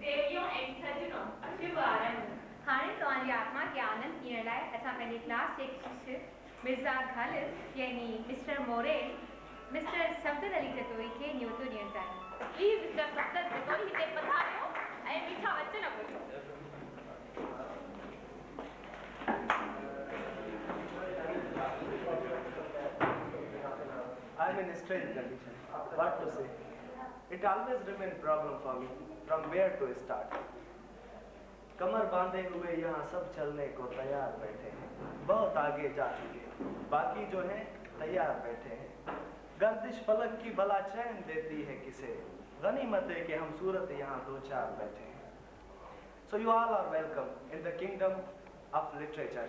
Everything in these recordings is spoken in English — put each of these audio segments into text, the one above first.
देवियों एंड सज्जनों शुभ आरंभ। हाणे तव्हांजी आत्मा के आनंद ॾियण लाइ असां पंहिंजी क्लास जे शिष्य मिर्ज़ा ग़ालिब यानी mister Morel mister Safdar Ali Jatoi खे न्योतो ॾियण चाहियूं। प्लीज़ मिस्टर सफदर जतोई हिते पधारियो ऐं मीठा वचन ॿुधो। I'm in a strange condition. What to say? It always remains a problem for me from where to start. कमर बांधे हुए यहाँ सब चलने को तैयार बैठे हैं, बहुत आगे जा चुके, बाकी जो हैं तैयार बैठे हैं। गर्दिश फलक की भला चैन देती है किसे, गनीमत है कि हम सूरत यहाँ दो चार बैठे हैं। So you all are welcome in the kingdom of literature.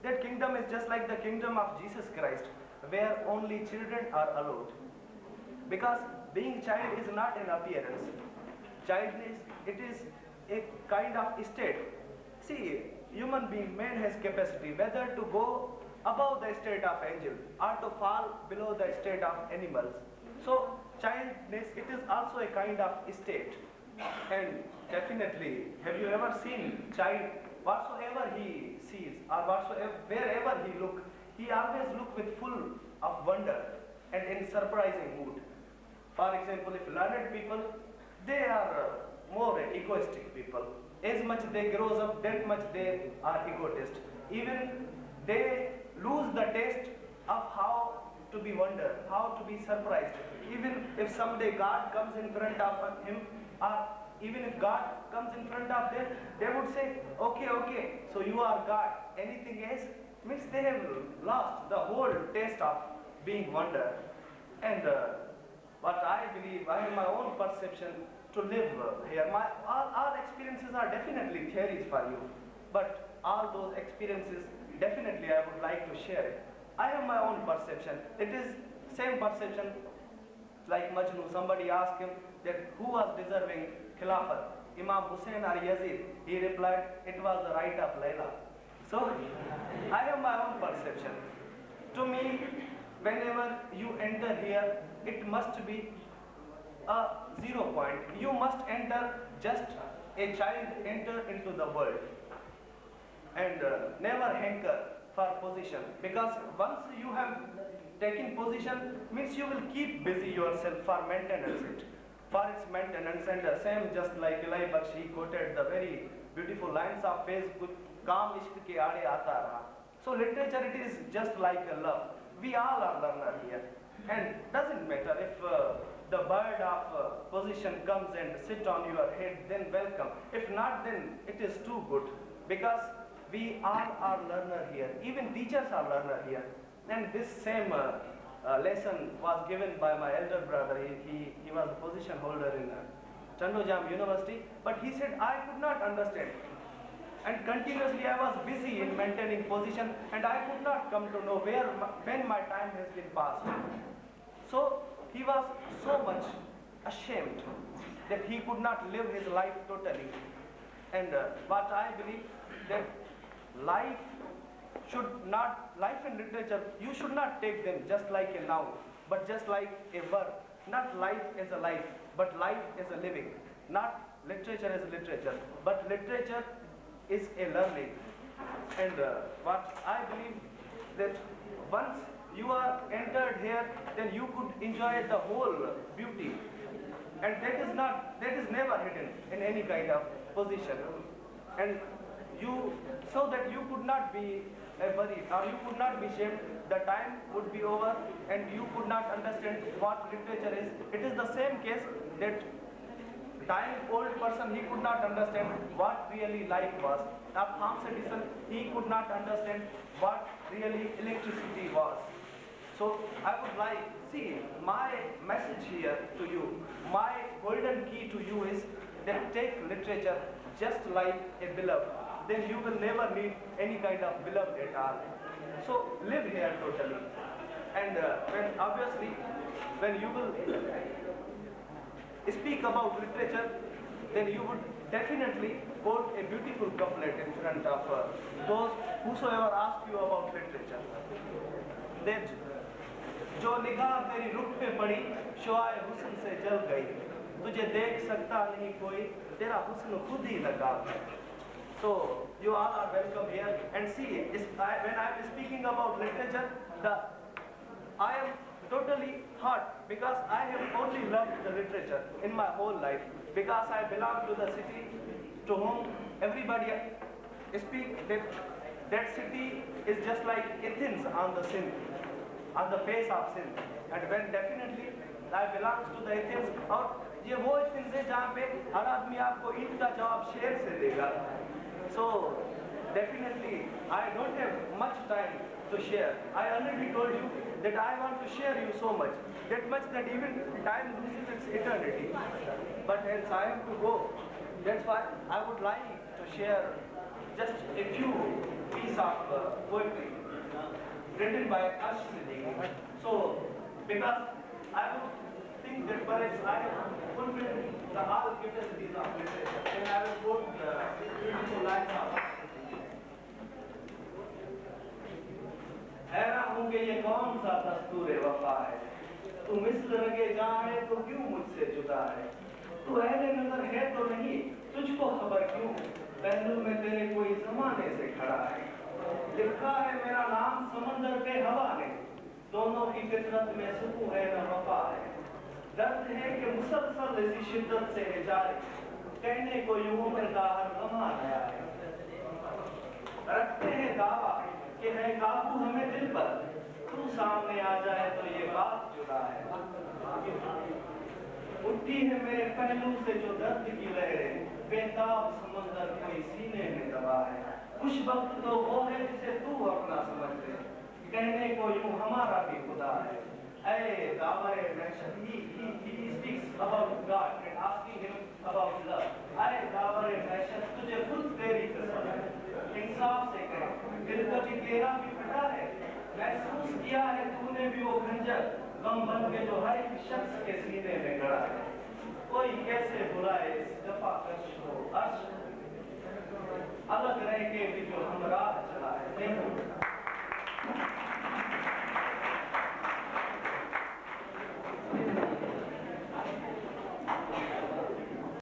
That kingdom is just like the kingdom of Jesus Christ, where only children are allowed. Because being child is not an appearance. Childness, it is a kind of state. See, human being, man has capacity whether to go above the state of angel or to fall below the state of animals. So childness, it is also a kind of state. And definitely, have you ever seen child, whatsoever he sees or whatsoever, wherever he look, he always look with full of wonder and in surprising mood. For example, if learned people, they are more egoistic people. As much they grows up, that much they are egotist. Even they lose the taste of how to be wonder, how to be surprised. Even if someday God comes in front of him, or even if God comes in front of them, they would say, okay, so you are God. Anything else? Means they have lost the whole taste of being wonder. And what I believe, I have my own perception to live here. All experiences are definitely theories for you, but all those experiences definitely I would like to share it. I have my own perception. It is same perception like Majnu. Somebody asked him that who was deserving Khilafat, Imam Hussein or Yazid? He replied, it was the right of Layla. So I have my own perception. To me, whenever you enter here, it must be a 0 point. You must enter just a child enter into the world, and never hanker for position, because once you have taken position, means you will keep busy yourself for maintenance it, for its maintenance. And same just like Ilahi Bakshi quoted the very beautiful lines of Faiz Kaam Ishq ke aade aata raha. So literature, it is just like a love. We all are learner here, and doesn't matter if the bird of position comes and sit on your head, then welcome. If not, then it is too good, because we all are learner here. Even teachers are learner here. And this same lesson was given by my elder brother. He was a position holder in Chandojam University, but he said, I could not understand. And continuously I was busy in maintaining position, and I could not come to know when my time has been passed. So he was so much ashamed that he could not live his life totally. And what I believe, that life and literature, you should not take them just like a noun, but just like a verb. Not life as a life, but life as a living. Not literature as literature, but literature is a learning. And what I believe, that once you are entered here, then you could enjoy the whole beauty. And that is never hidden in any kind of position. And so that you could not be worried, or you could not be shamed. The time would be over and you could not understand what literature is. It is the same case that time old person, he could not understand what really life was. Thomas Edison, he could not understand what really electricity was. So I would like, see, my message here to you, my golden key to you is that take literature just like a beloved. Then you will never need any kind of beloved at all. So live here totally. And when you will speak about literature, then you would definitely quote a beautiful couplet in front of those whosoever ask you about literature. That जो निगाह तेरी रुख पे पड़ी शुआए हुस्न से जल गई, तुझे देख सकता नहीं कोई, तेरा हुस्न खुद ही लगा है। So you all are welcome here and see when I am speaking about literature, I am totally hurt because I have only loved the literature in my whole life, because I belong to the city to whom everybody speak that city is just like Athens on the sin, on the face of sin, and when definitely I belongs to the Athens, और ये वो Athens है जहाँ पे हर आदमी आपको ईंट का जवाब शेर से देगा। So definitely I don't have much time to share. I already told you that I want to share you so much, that much that even time loses its eternity. But hence I have to go. That's why I would like to share just a few pieces of poetry written by Ash Siddiqui. So because I would think that perhaps I have fulfilled the all capacities of literature, then I will quote the beautiful lines of Ash Siddiqui. हैरान हूँ कि ये कौन सा दस्तूर वफा है, तू मिस्ल रगे जहाँ है तो क्यों मुझसे जुदा है, तू अहले नजर है तो नहीं, तुझको खबर क्यों, पहलू में तेरे कोई जमाने से खड़ा है, लिखा है मेरा नाम समंदर पे हवा ने, दोनों की फितरत में सुकून है न वफा है, दर्द है कि मुसलसल इसी शिद्दत से है जारी, कहने को यूं उम्र का हर लम्हा नया है, रखते हैं दावा कि है काबू हमें दिल पर, तू सामने आ जाए तो ये बात जुदा है, उठती है मेरे पहलू से जो दर्द की लहरें, बेताब समंदर कोई सीने में दबा है, खुश वक्त तो वो है जिसे तू अपना समझ ले, कहने को यूं हमारा भी खुदा है, ऐ दावरे महशर, he speaks about God and asking him about love, ऐ दावरे महशर तुझे खुद तेरी कसम है, इंसाफ से कहे, दिल कभी तेरा भी फटा है, महसूस किया है तूने भी वो खंजर, गम बन के जो हर एक शख्स के सीने में गड़ा है, कोई कैसे बुलाए इस जफा कश को अर्श, अलग रह के भी जो हमराह चला